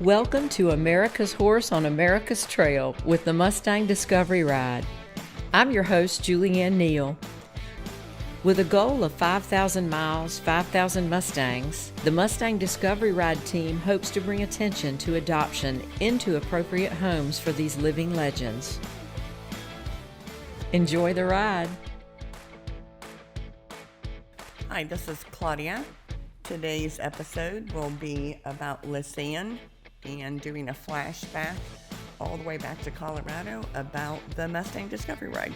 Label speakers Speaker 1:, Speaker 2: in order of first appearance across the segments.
Speaker 1: Welcome to America's Horse on America's Trail with the Mustang Discovery Ride. I'm your host, Julianne Neal. With a goal of 5,000 miles, 5,000 Mustangs, the Mustang Discovery Ride team hopes to bring attention to adoption into appropriate homes for these living legends. Enjoy the ride.
Speaker 2: Hi, this is Claudia. Today's episode will be about Lisanne and doing a flashback all the way back to Colorado about the Mustang Discovery Ride.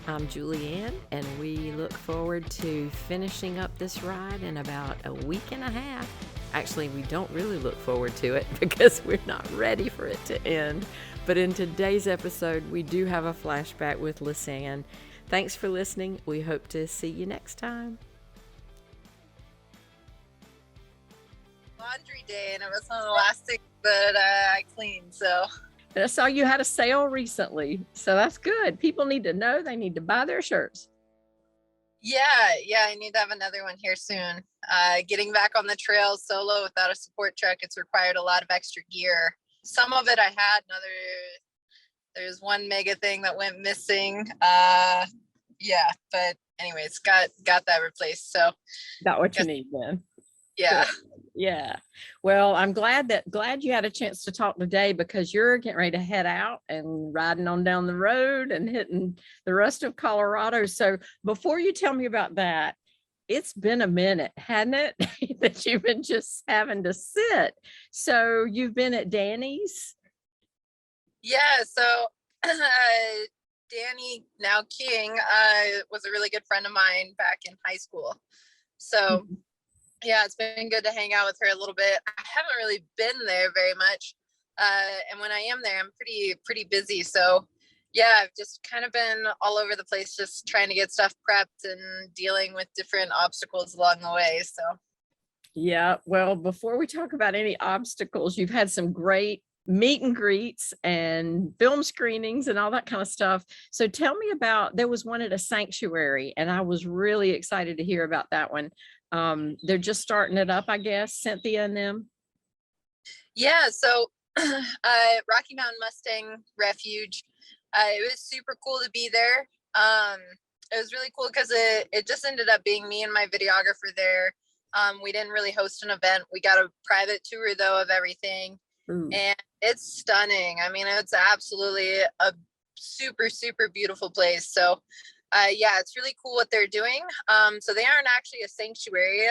Speaker 1: I'm Julianne, and we look forward to finishing up this ride in about a week and a half. Actually, we don't really look forward to it because we're not ready for it to end. But in today's episode, we do have a flashback with Lisanne. Thanks for listening. We hope to see you next time.
Speaker 3: Laundry day, and it was one of the last things that I cleaned. So
Speaker 1: And I saw you had a sale recently, so that's good. People need to know, they need to buy their shirts.
Speaker 3: yeah, I need to have another one here soon. Getting back on the trail solo without a support truck, it's required a lot of extra gear. Some of it I had, there's one mega thing that went missing. But anyways, got that replaced. So
Speaker 1: Got what you need then.
Speaker 3: yeah.
Speaker 1: Yeah. Well, I'm glad you had a chance to talk today because you're getting ready to head out and riding on down the road and hitting the rest of Colorado. So before you tell me about that, it's been a minute, hasn't it, that you've been just having to sit. So you've been at Danny's?
Speaker 3: Yeah, so Danny, now King, was a really good friend of mine back in high school. So yeah, it's been good to hang out with her a little bit. I haven't really been there very much. And when I am there, I'm pretty busy. So yeah, I've just kind of been all over the place, just trying to get stuff prepped and dealing with different obstacles along the way. So
Speaker 1: Yeah. Well, before we talk about any obstacles, you've had some great meet and greets and film screenings and all that kind of stuff. So tell me about, there was one at a sanctuary and I was really excited to hear about that one. They're just starting it up, I guess, Cynthia and them.
Speaker 3: yeah, so Rocky Mountain Mustang Refuge. It was super cool to be there. It was really cool because it just ended up being me and my videographer there. We didn't really host an event. We got a private tour though of everything.
Speaker 1: Ooh.
Speaker 3: And it's stunning. I mean, it's absolutely a super, super beautiful place. So yeah, it's really cool what they're doing. So they aren't actually a sanctuary.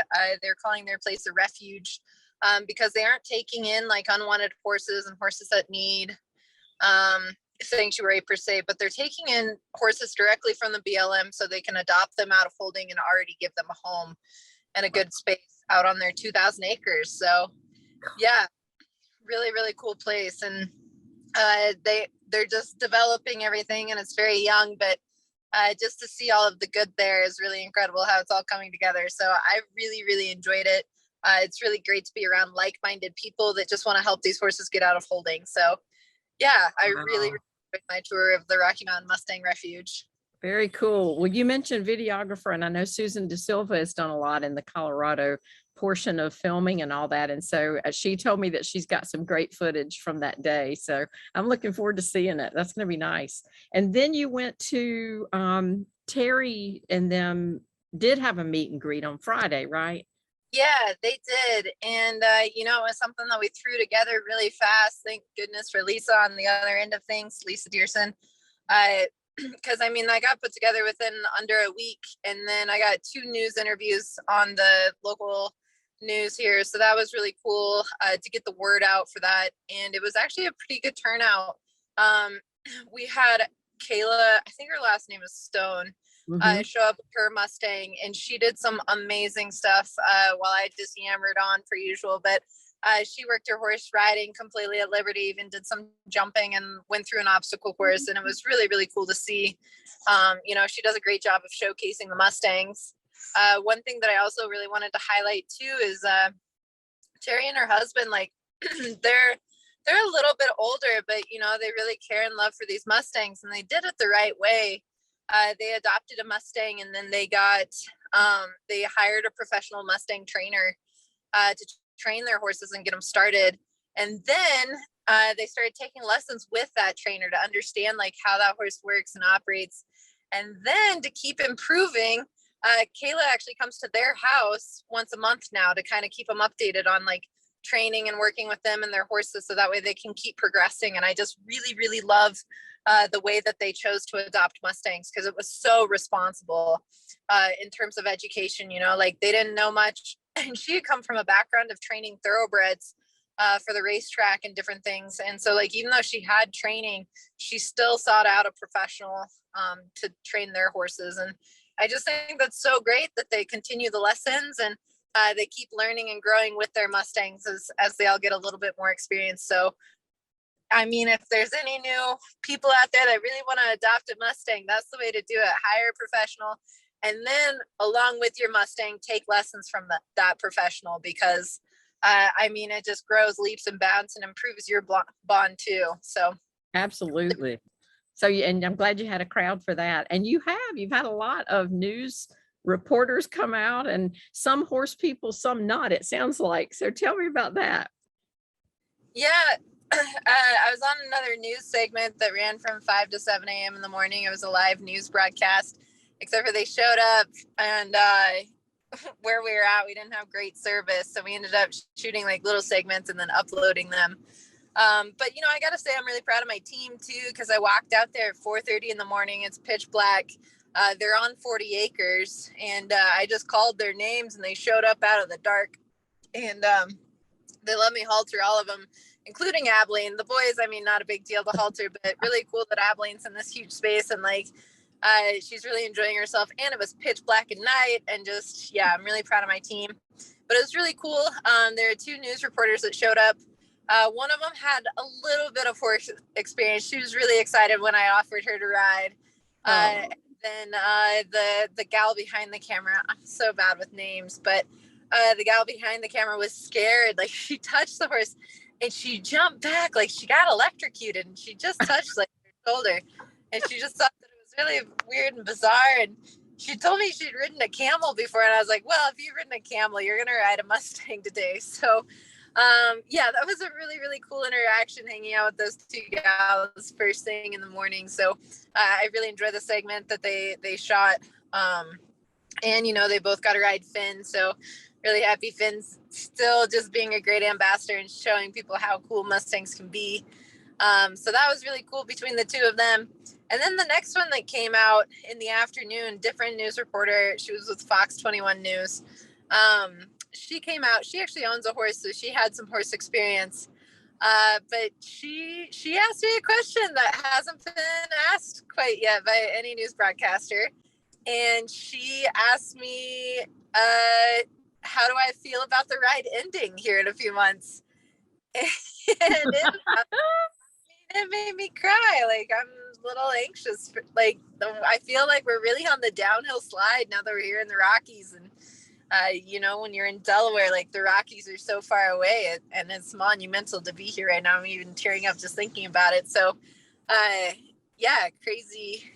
Speaker 3: They're calling their place a refuge because they aren't taking in like unwanted horses and horses that need sanctuary per se, but they're taking in horses directly from the BLM so they can adopt them out of holding and already give them a home and a good space out on their 2,000 acres. So yeah, really, really cool place. And they're just developing everything and it's very young, but just to see all of the good there is really incredible how it's all coming together. So I really, really enjoyed it. It's really great to be around like-minded people that just want to help these horses get out of holding. So yeah, I really enjoyed my tour of the Rocky Mountain Mustang Refuge.
Speaker 1: Very cool. Well, you mentioned videographer, and I know Susan De Silva has done a lot in the Colorado portion of filming and all that. And so she told me that she's got some great footage from that day. So I'm looking forward to seeing it. That's going to be nice. And then you went to Terry and them did have a meet and greet on Friday, right?
Speaker 3: Yeah, they did. And, it was something that we threw together really fast. Thank goodness for Lisa on the other end of things, Lisa Dearson. Because I got put together within under a week, and then I got 2 news interviews on the local news here, so that was really cool to get the word out for that. And it was actually a pretty good turnout. We had Kayla, I think her last name is Stone, show up with her Mustang, and she did some amazing stuff while I just yammered on per usual, but she worked her horse riding completely at liberty, even did some jumping and went through an obstacle course. And it was really, really cool to see. She does a great job of showcasing the Mustangs. One thing that I also really wanted to highlight too is Terry and her husband, like they're a little bit older, but they really care and love for these Mustangs, and they did it the right way. They adopted a Mustang, and then they hired a professional Mustang trainer to train their horses and get them started. And then they started taking lessons with that trainer to understand like how that horse works and operates. And then to keep improving, Kayla actually comes to their house once a month now to kind of keep them updated on like training and working with them and their horses, so that way they can keep progressing. And I just really, really love the way that they chose to adopt Mustangs, because it was so responsible in terms of education. You know, like they didn't know much, and she had come from a background of training thoroughbreds for the racetrack and different things. And so like, even though she had training, she still sought out a professional to train their horses. And I just think that's so great that they continue the lessons, and they keep learning and growing with their Mustangs as they all get a little bit more experience. So, I mean, if there's any new people out there that really want to adopt a Mustang, that's the way to do it. Hire a professional, and then along with your Mustang, take lessons from that professional, because I mean, it just grows leaps and bounds and improves your bond too. So
Speaker 1: Absolutely. So, and I'm glad you had a crowd for that. And you've had a lot of news reporters come out, and some horse people, some not, it sounds like. So tell me about that.
Speaker 3: Yeah, I was on another news segment that ran from 5 to 7 a.m. in the morning. It was a live news broadcast, except for they showed up, and where we were at, we didn't have great service. So we ended up shooting like little segments and then uploading them. But, you know, I got to say, I'm really proud of my team too, because I walked out there at 4:30 in the morning. It's pitch black. They're on 40 acres, and I just called their names, and they showed up out of the dark, and they let me halter all of them, including Abilene. The boys, I mean, not a big deal to halter, but really cool that Abilene's in this huge space, and like she's really enjoying herself. And it was pitch black at night, and just, yeah, I'm really proud of my team. But it was really cool. There are 2 news reporters that showed up. One of them had a little bit of horse experience. She was really excited when I offered her to ride. Then the gal behind the camera, I'm so bad with names, but the gal behind the camera was scared. Like, she touched the horse and she jumped back, like she got electrocuted, and she just touched like her shoulder, and she just thought that it was really weird and bizarre. And she told me she'd ridden a camel before, and I was like, well, if you've ridden a camel, you're gonna ride a Mustang today. So yeah, that was a really, really cool interaction, hanging out with those 2 gals first thing in the morning. So I really enjoyed the segment that they shot. And, you know, they both got to ride Phin. So really happy Phin's still just being a great ambassador and showing people how cool Mustangs can be. So that was really cool between the 2 of them. And then the next one that came out in the afternoon, different news reporter, she was with Fox 21 News. She came out, she actually owns a horse, so she had some horse experience. But she asked me a question that hasn't been asked quite yet by any news broadcaster. And she asked me, how do I feel about the ride ending here in a few months? And it made me cry. Like, I'm a little anxious. Like, I feel like we're really on the downhill slide now that we're here in the Rockies. And you know, when you're in Delaware, like the Rockies are so far away, and it's monumental to be here right now. I'm even tearing up just thinking about it. So, yeah, crazy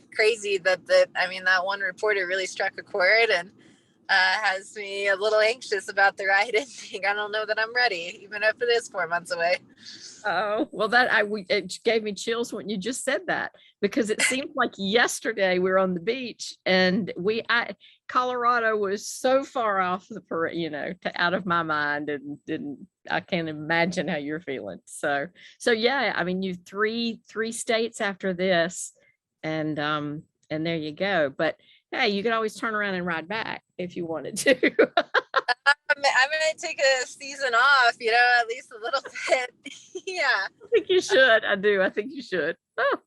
Speaker 3: that I mean, that one reporter really struck a chord, and has me a little anxious about the ride ending. I don't know that I'm ready, even if it is 4 months away.
Speaker 1: Oh, well, it gave me chills when you just said that, because it seemed like yesterday we were on the beach, and Colorado was so far off the, you know, out of my mind, and I can't imagine how you're feeling. So yeah, I mean, you three states after this, and there you go. But hey, you could always turn around and ride back if you wanted to.
Speaker 3: I'm gonna take a season off, you know, at least a little bit. Yeah.
Speaker 1: I think you should. I think you should. Oh.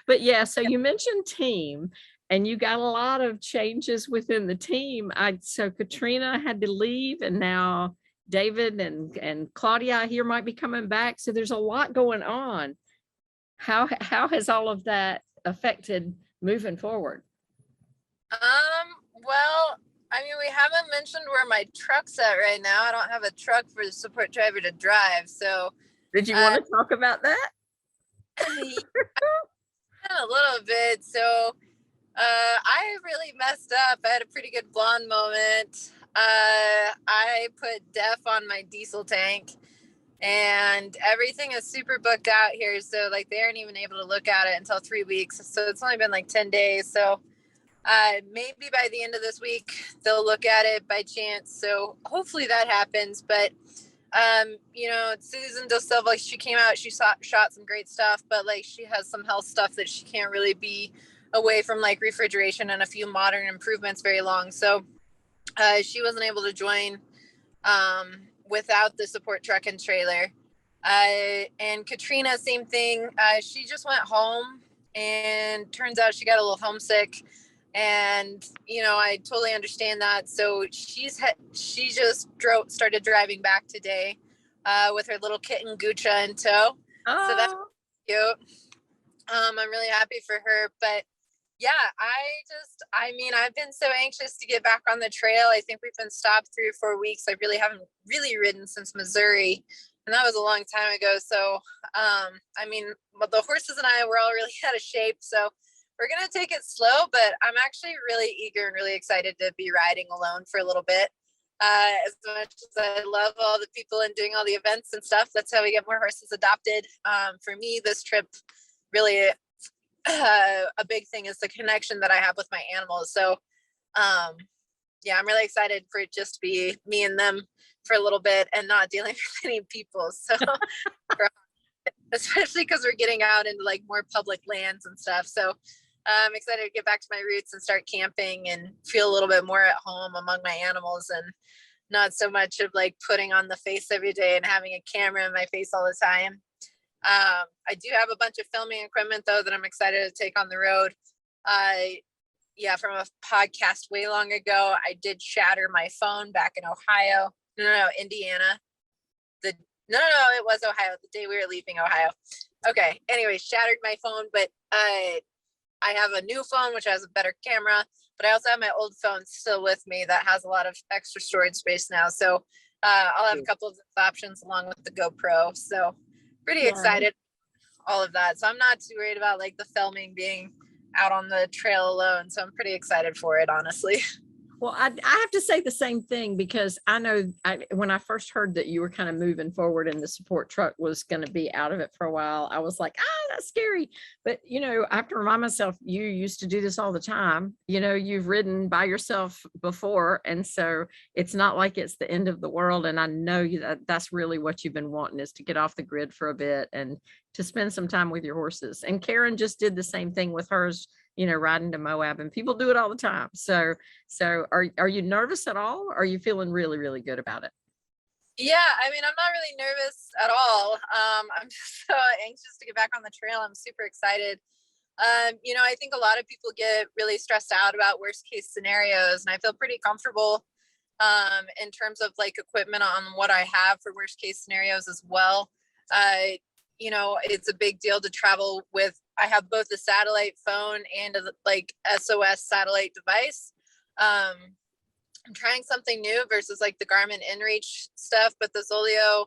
Speaker 1: But yeah, so you mentioned team, and you got a lot of changes within the team. So Katrina had to leave, and now David and Claudia here might be coming back. So there's a lot going on. How has all of that affected moving forward?
Speaker 3: Well, I mean, we haven't mentioned where my truck's at right now. I don't have a truck for the support driver to drive. So
Speaker 1: did you want to talk about that?
Speaker 3: A little bit. So I really messed up. I had a pretty good blonde moment. I put DEF on my diesel tank, and everything is super booked out here. So like they aren't even able to look at it until 3 weeks. So it's only been like 10 days. So maybe by the end of this week, they'll look at it by chance. So hopefully that happens. But you know, Susan does stuff like she came out, she shot some great stuff, but like she has some health stuff that she can't really be away from, like refrigeration and a few modern improvements very long. So she wasn't able to join without the support truck and trailer. And Katrina, same thing. She just went home, and turns out she got a little homesick. And you know, I totally understand that. So she just started driving back today with her little kitten Gucha in tow. So that's
Speaker 1: Oh,
Speaker 3: cute. I'm really happy for her. But yeah, I mean, I've been so anxious to get back on the trail. I think we've been stopped 3 or 4 weeks. I really haven't really ridden since Missouri, and that was a long time ago. So, I mean, well, the horses and I were all really out of shape. So we're going to take it slow, but I'm actually really eager and really excited to be riding alone for a little bit. As much as I love all the people and doing all the events and stuff, that's how we get more horses adopted. For me, this trip really a big thing is the connection that I have with my animals. So, yeah, I'm really excited for it just to be me and them for a little bit and not dealing with any people. So, especially because we're getting out into like more public lands and stuff. So, I'm excited to get back to my roots and start camping and feel a little bit more at home among my animals, and not so much of like putting on the face every day and having a camera in my face all the time. I do have a bunch of filming equipment though that I'm excited to take on the road. Yeah, from a podcast way long ago, I did shatter my phone back in Ohio. No, Indiana. No, it was Ohio. The day we were leaving Ohio. Okay. Anyway, shattered my phone, but I have a new phone which has a better camera, but I also have my old phone still with me that has a lot of extra storage space now. So I'll have a couple of options along with the GoPro. So pretty excited, all of that. So I'm not too worried about like the filming being out on the trail alone. So I'm pretty excited for it, honestly.
Speaker 1: well, I have to say the same thing, because I know when I first heard that you were kind of moving forward and the support truck was going to be out of it for a while, I was like, that's scary. But, you know, I have to remind myself, you used to do this all the time. You know, you've ridden by yourself before. And so it's not like it's the end of the world. And I know that's really what you've been wanting, is to get off the grid for a bit and to spend some time with your horses. And Karen just did the same thing with hers, you know, riding to Moab, and people do it all the time. So are you nervous at all? Or are you feeling really, really good about it?
Speaker 3: Yeah, I mean, I'm not really nervous at all. I'm just so anxious to get back on the trail. I'm super excited. You know, I think a lot of people get really stressed out about worst case scenarios, and I feel pretty comfortable in terms of like equipment on what I have for worst case scenarios as well. You know, it's a big deal to travel with. I have both a satellite phone and a like SOS satellite device. I'm trying something new versus like the Garmin InReach stuff, but the Zoleo,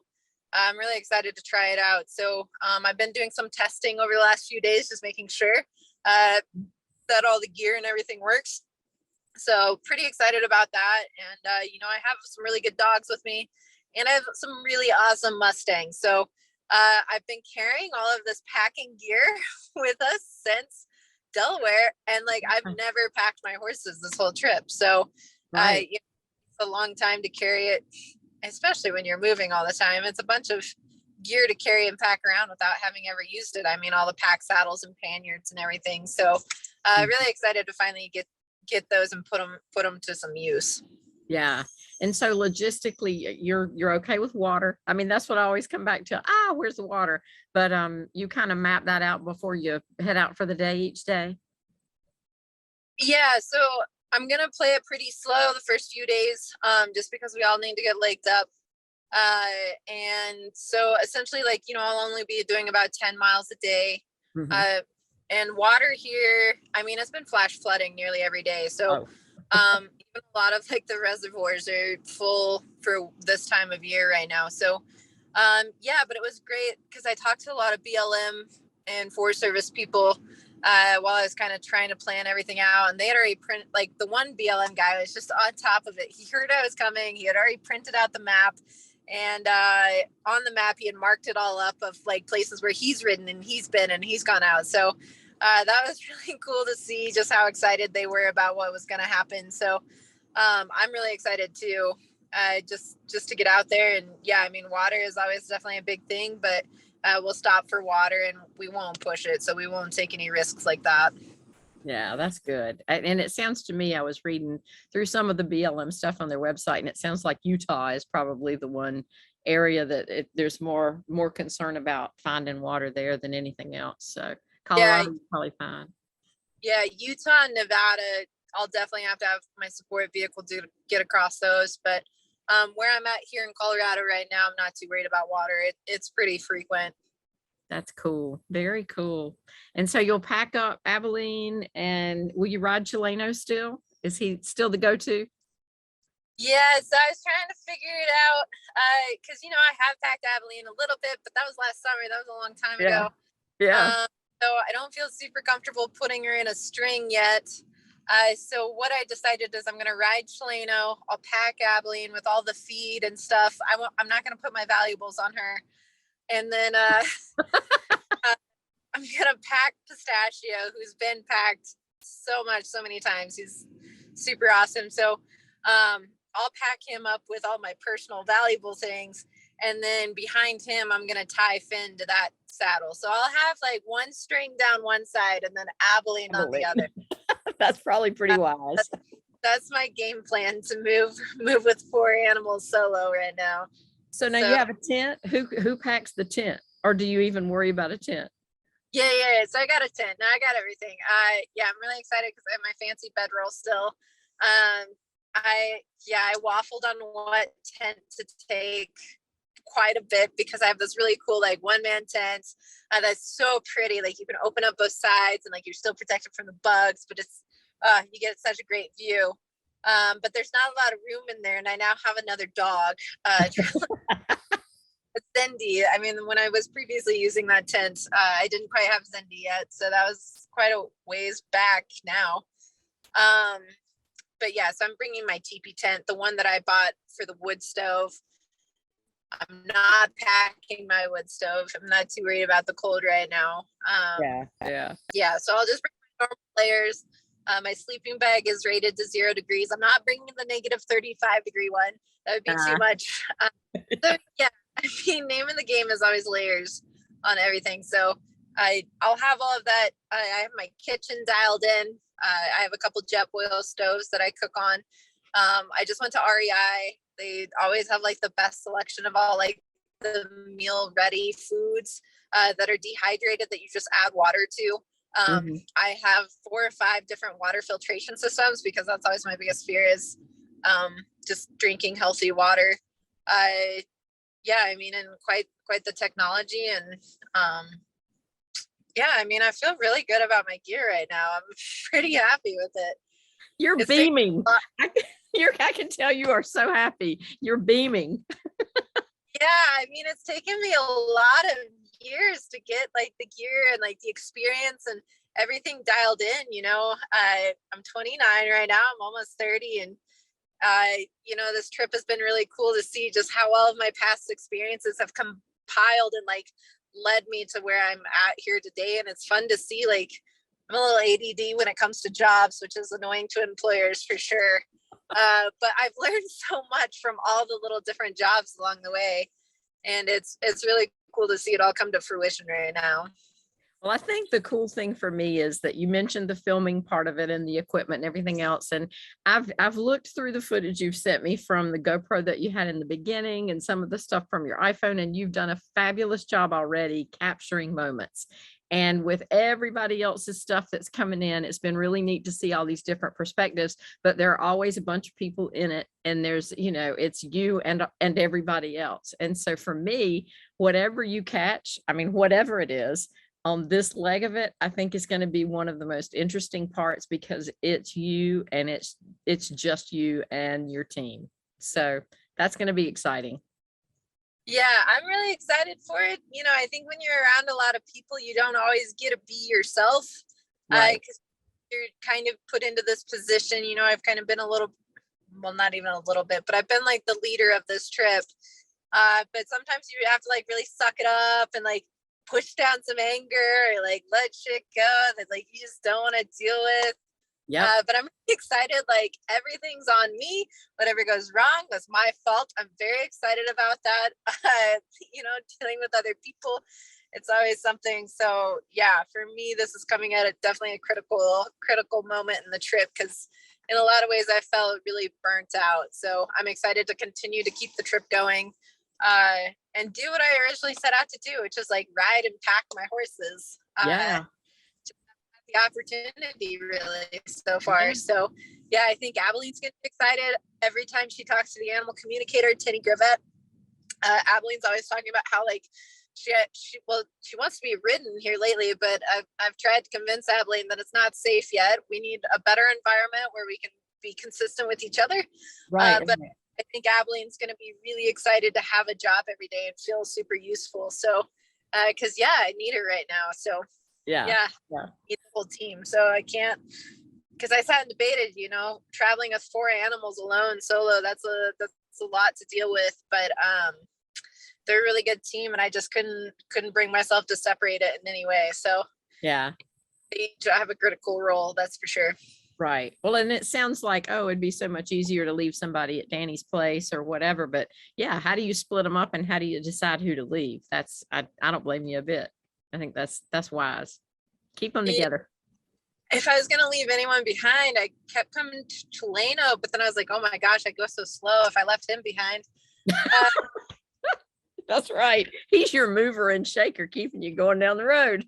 Speaker 3: I'm really excited to try it out. So I've been doing some testing over the last few days, just making sure that all the gear and everything works. So pretty excited about that. And, you know, I have some really good dogs with me, and I have some really awesome Mustangs. So I've been carrying all of this packing gear with us since Delaware. And like, I've never packed my horses this whole trip. So
Speaker 1: Right.
Speaker 3: you know, it's a long time to carry it, especially when you're moving all the time. It's a bunch of gear to carry and pack around without having ever used it. I mean, all the pack saddles and panniers and everything. So really excited to finally get those and put them to some use.
Speaker 1: Yeah. And so logistically, you're okay with water. I mean, that's what I always come back to. Where's the water? But you kind of map that out before you head out for the day each day.
Speaker 3: Yeah, so I'm gonna play it pretty slow the first few days, just because we all need to get legged up. And so essentially, like, you know, I'll only be doing about 10 miles a day.
Speaker 1: Mhm.
Speaker 3: And water here, I mean, it's been flash flooding nearly every day. So even a lot of like the reservoirs are full for this time of year right now. So yeah, but it was great because I talked to a lot of BLM and Forest Service people while I was kind of trying to plan everything out. And they had already like the one BLM guy was just on top of it. He heard I was coming. He had already printed out the map, And on the map, he had marked it all up of like places where he's ridden and he's been and he's gone out. So that was really cool to see just how excited they were about what was going to happen. So I'm really excited too, just to get out there. And yeah, I mean, water is always definitely a big thing, but we'll stop for water and we won't push it. So we won't take any risks like that.
Speaker 1: Yeah, that's good. And it sounds to me, I was reading through some of the BLM stuff on their website, and it sounds like Utah is probably the one area that there's more concern about finding water there than anything else. So
Speaker 3: Yeah,
Speaker 1: Colorado's probably fine.
Speaker 3: yeah, Utah and Nevada, I'll definitely have to have my support vehicle to get across those. But where I'm at here in Colorado right now, I'm not too worried about water. It's pretty frequent.
Speaker 1: That's cool. Very cool. And so you'll pack up Abilene, and will you ride Chileno still? Is he still the go-to?
Speaker 3: Yeah, so I was trying to figure it out because, I have packed Abilene a little bit, but that was last summer. That was a long time ago.
Speaker 1: Yeah.
Speaker 3: So I don't feel super comfortable putting her in a string yet. So what I decided is I'm going to ride Chileno. I'll pack Abilene with all the feed and stuff. I'm not going to put my valuables on her. And then I'm going to pack Pistachio, who's been packed so many times. He's super awesome. So I'll pack him up with all my personal valuable things. And then behind him, I'm going to tie Phin to that saddle. So I'll have like one string down one side and then Abilene on the other.
Speaker 1: That's probably pretty wise.
Speaker 3: That's my game plan to move with 4 animals solo right now.
Speaker 1: So now you have a tent. Who packs the tent, or do you even worry about a tent?
Speaker 3: Yeah. So I got a tent. Now I got everything. Yeah, I'm really excited because I have my fancy bedroll still. I waffled on what tent to take quite a bit because I have this really cool like one-man tent that's so pretty. Like you can open up both sides and like you're still protected from the bugs, but it's you get such a great view. But there's not a lot of room in there, and I now have another dog. Zende. I mean, when I was previously using that tent, I didn't quite have Zende yet, so that was quite a ways back now. But yeah, so I'm bringing my teepee tent, the one that I bought for the wood stove. I'm not packing my wood stove. I'm not too worried about the cold right now. Yeah. So I'll just bring my normal layers. My sleeping bag is rated to 0 degrees. I'm not bringing the negative 35-degree one. That would be too much. So yeah, I mean, name of the game is always layers on everything. So I'll have all of that. I have my kitchen dialed in. I have a couple jet boil stoves that I cook on. I just went to REI. They always have like the best selection of all like the meal ready foods that are dehydrated that you just add water to. I have 4 or 5 different water filtration systems because that's always my biggest fear is just drinking healthy water. Yeah, I mean, and quite the technology. And yeah, I mean, I feel really good about my gear right now. I'm pretty happy with it.
Speaker 1: You're beaming. I can tell you are so happy. You're beaming.
Speaker 3: Yeah, I mean, it's taken me a lot of years to get like the gear and like the experience and everything dialed in. I'm 29 right now. I'm almost 30, and this trip has been really cool to see just how all of my past experiences have compiled and like led me to where I'm at here today. And it's fun to see, like, I'm a little ADD when it comes to jobs, which is annoying to employers for sure. But I've learned so much from all the little different jobs along the way. And it's really cool to see it all come to fruition right now.
Speaker 1: Well, I think the cool thing for me is that you mentioned the filming part of it and the equipment and everything else. And I've looked through the footage you've sent me from the GoPro that you had in the beginning and some of the stuff from your iPhone, and you've done a fabulous job already capturing moments. And with everybody else's stuff that's coming in, it's been really neat to see all these different perspectives, but there are always a bunch of people in it. And there's, it's you and everybody else. And so for me, whatever you catch, I mean, whatever it is on this leg of it, I think is going to be one of the most interesting parts because it's you and it's just you and your team. So that's going to be exciting.
Speaker 3: Yeah, I'm really excited for it. I think when you're around a lot of people, you don't always get to be yourself because you're kind of put into this position. I've kind of been not even a little bit, but I've been like the leader of this trip. But sometimes you have to like really suck it up and like push down some anger or like let shit go that like you just don't want to deal with.
Speaker 1: Yeah.
Speaker 3: But I'm really excited. Like everything's on me. Whatever goes wrong, that's my fault. I'm very excited about that. Dealing with other people, it's always something. So yeah, for me, this is coming at definitely a critical moment in the trip, because in a lot of ways I felt really burnt out. So I'm excited to continue to keep the trip going, and do what I originally set out to do, which is like ride and pack my horses.
Speaker 1: Yeah.
Speaker 3: The opportunity really so far.
Speaker 1: Yeah.
Speaker 3: So yeah, I think Abilene's getting excited every time she talks to the animal communicator, Tinny Gravette. Abilene's always talking about how like she wants to be ridden here lately, but I've tried to convince Abilene that it's not safe yet. We need a better environment where we can be consistent with each other.
Speaker 1: Right.
Speaker 3: But I think Abilene's going to be really excited to have a job every day and feel super useful. So, because I need her right now. So
Speaker 1: yeah.
Speaker 3: Need the whole team. So I can't, because I sat and debated, traveling with 4 animals alone solo, that's a lot to deal with. But they're a really good team, and I just couldn't bring myself to separate it in any way. So
Speaker 1: yeah,
Speaker 3: they each have a critical role, that's for sure.
Speaker 1: Right. Well, and it sounds like, it'd be so much easier to leave somebody at Danny's place or whatever. But yeah, how do you split them up and how do you decide who to leave? I don't blame you a bit. I think that's wise. Keep them together.
Speaker 3: If I was going to leave anyone behind, I kept coming to Chileno, but then I was like, oh my gosh, I go so slow if I left him behind.
Speaker 1: That's right. He's your mover and shaker, keeping you going down the road.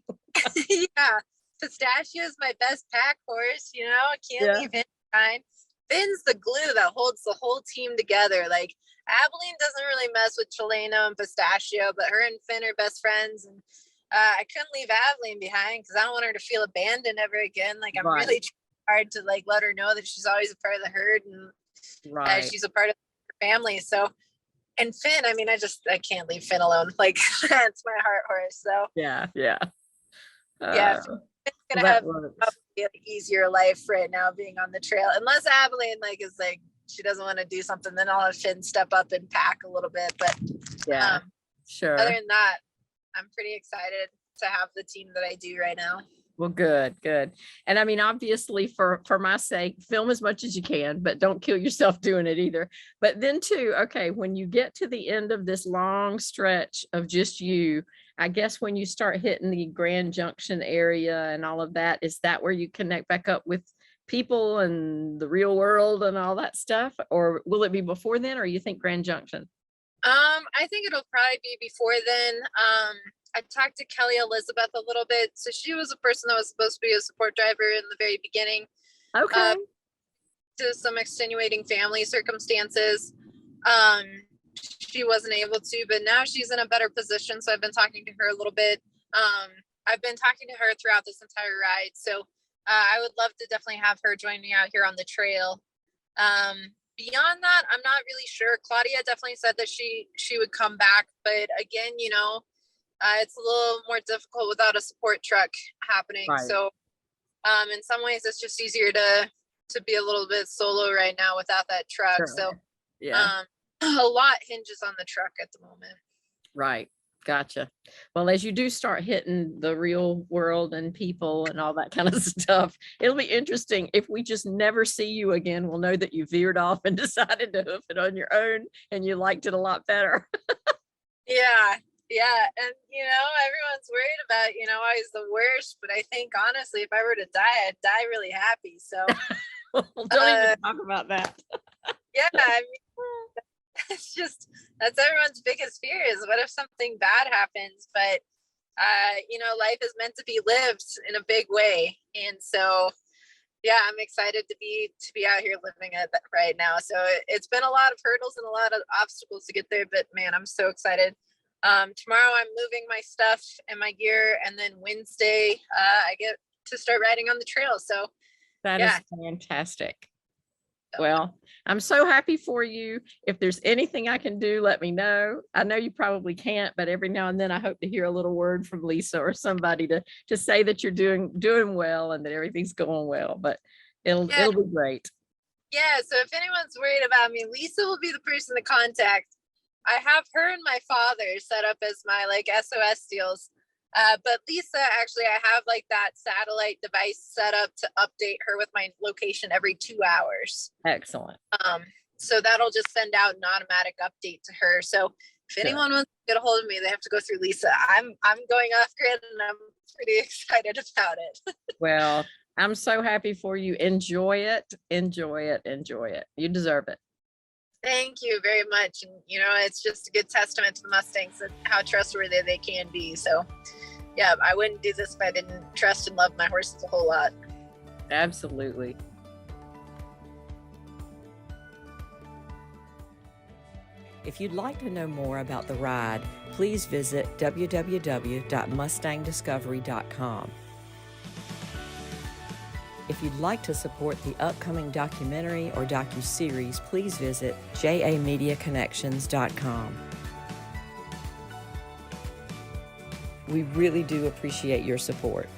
Speaker 3: Yeah. Pistachio is my best pack horse, I can't leave him behind. Phin's the glue that holds the whole team together. Like Abilene doesn't really mess with Chileno and Pistachio, but her and Phin are best friends. And I couldn't leave Abilene behind because I don't want her to feel abandoned ever again. Like I'm really hard to like let her know that she's always a part of the herd and she's a part of her family. So, and Phin, I mean, I can't leave Phin alone. Like that's my heart horse. So
Speaker 1: yeah.
Speaker 3: Phin's gonna have probably an easier life right now being on the trail, unless Abilene is like she doesn't want to do something, then I'll have Phin step up and pack a little bit. But
Speaker 1: sure.
Speaker 3: Other than that, I'm pretty excited to have the team that I do right now.
Speaker 1: Well, good. And I mean, obviously for my sake, film as much as you can, but don't kill yourself doing it either. But then too, okay, when you get to the end of this long stretch of just you, I guess when you start hitting the Grand Junction area and all of that, is that where you connect back up with people and the real world and all that stuff? Or will it be before then, or you think Grand Junction?
Speaker 3: I think it'll probably be before then. I talked to Kelly Elizabeth a little bit. So she was a person that was supposed to be a support driver in the very beginning.
Speaker 1: Okay.
Speaker 3: To some extenuating family circumstances. She wasn't able to, but now she's in a better position. So I've been talking to her a little bit. I've been talking to her throughout this entire ride. So I would love to definitely have her join me out here on the trail. Beyond that, I'm not really sure. Claudia definitely said that she would come back, but again, it's a little more difficult without a support truck happening. Right. So in some ways it's just easier to be a little bit solo right now without that truck. Sure. So a lot hinges on the truck at the moment.
Speaker 1: Right. Gotcha. Well, as you do start hitting the real world and people and all that kind of stuff, it'll be interesting. If we just never see you again, we'll know that you veered off and decided to hoof it on your own and you liked it a lot better.
Speaker 3: Yeah. And, everyone's worried about, always the worst. But I think, honestly, if I were to die, I'd die really happy. So
Speaker 1: well, don't even talk about that.
Speaker 3: Yeah. I mean, it's just, that's everyone's biggest fear is what if something bad happens? But, life is meant to be lived in a big way. And so, yeah, I'm excited to be out here living it right now. So it's been a lot of hurdles and a lot of obstacles to get there. But, man, I'm so excited. Tomorrow I'm moving my stuff and my gear, and then Wednesday I get to start riding on the trail. So
Speaker 1: that is fantastic. Well, I'm so happy for you. If there's anything I can do, let me know. I know you probably can't, but every now and then I hope to hear a little word from Lisa or somebody to say that you're doing well and that everything's going well. But it'll be great.
Speaker 3: Yeah. So if anyone's worried about me, Lisa will be the person to contact. I have her and my father set up as my like SOS deals. But Lisa, actually, I have like that satellite device set up to update her with my location every 2 hours.
Speaker 1: Excellent.
Speaker 3: So that'll just send out an automatic update to her. So if
Speaker 1: Sure.
Speaker 3: anyone wants to get a hold of me, they have to go through Lisa. I'm going off grid and I'm pretty excited about it.
Speaker 1: Well, I'm so happy for you. Enjoy it. Enjoy it. Enjoy it. You deserve it.
Speaker 3: Thank you very much. And, you know, it's just a good testament to the Mustangs and how trustworthy they can be. So, yeah, I wouldn't do this if I didn't trust and love my horses a whole lot.
Speaker 1: Absolutely.
Speaker 4: If you'd like to know more about the ride, please visit www.mustangdiscovery.com. If you'd like to support the upcoming documentary or docuseries, please visit jamediaconnections.com. We really do appreciate your support.